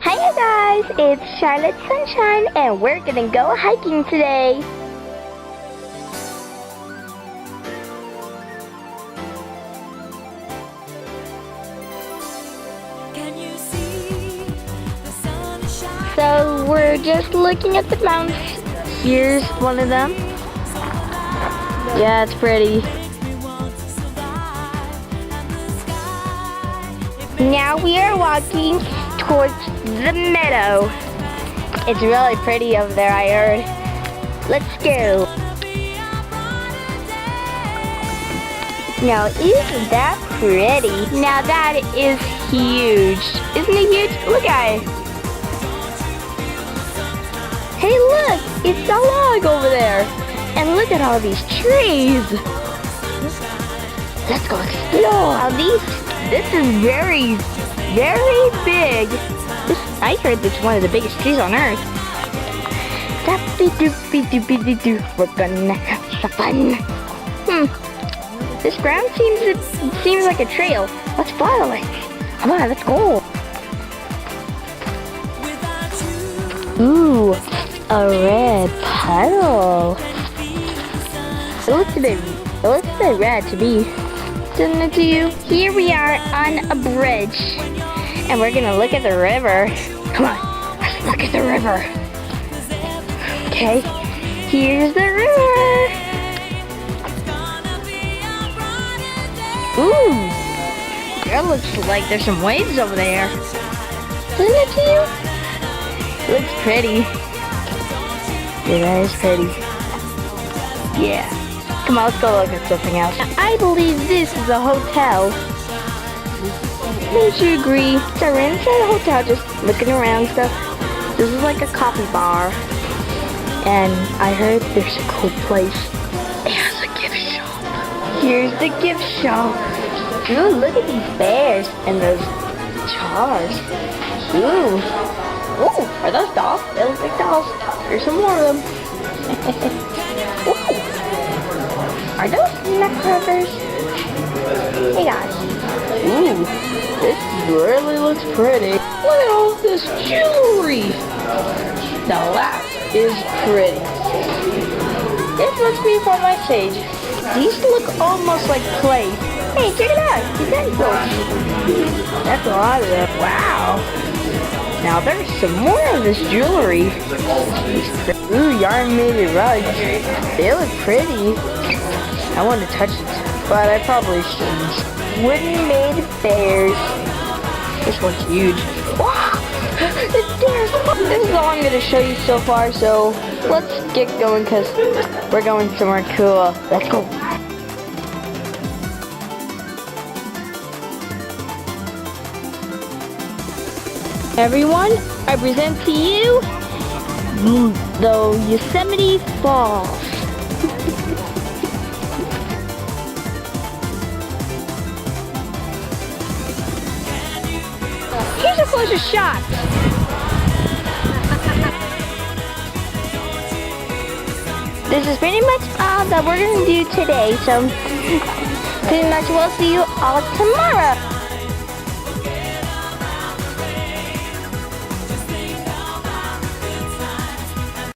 Hiya guys, it's Charlotte Sunshine and we're gonna go hiking today. So we're just looking at the mountains. Here's one of them. Yeah, it's pretty. Now we are walking towards the meadow. It's really pretty over there, I heard. Let's go. Now, isn't that pretty? Now that is huge. Isn't it huge? Look at it. Hey look, it's the log over there. And look at all these trees. Let's go explore. Now this is very, very big. I heard this is one of the biggest trees on earth. We're gonna have some fun. This ground seems like a trail. Let's follow it. Come on, let's go. Ooh, a red puddle. It looks a bit red to me. Doesn't it to you? Here we are on a bridge, and we're gonna look at the river. Come on, let's look at the river. Okay, here's the river. Ooh, it looks like there's some waves over there. Doesn't it to you? It looks pretty. Yeah, that is pretty. Yeah. Come on, let's go look at something else. I believe this is a hotel. Don't you agree? So we're inside a hotel just looking around and stuff. This is like a coffee bar. And I heard there's a cool place. It has a gift shop. Here's the gift shop. Ooh, look at these bears and those jars. Ooh. Ooh, are those dolls? They look like dolls. There's some more of them. Ooh. Are those nut crackers? Hey guys. Ooh, this really looks pretty. Look at all this jewelry. Now that is pretty. This must be for my sage. These look almost like clay. Hey, check it out. These pencils. That's a lot of them. Wow. Now there's some more of this jewelry. Ooh, yarn made rugs. They look pretty. I want to touch it, but I probably shouldn't. Wooden made bears. This one's huge. Wow! This is all I'm going to show you so far, so let's get going because we're going somewhere cool. Let's go. Everyone, I present to you the Yosemite Falls. Here's a closer shot. This is pretty much all that we're going to do today, so pretty much we'll see you all tomorrow.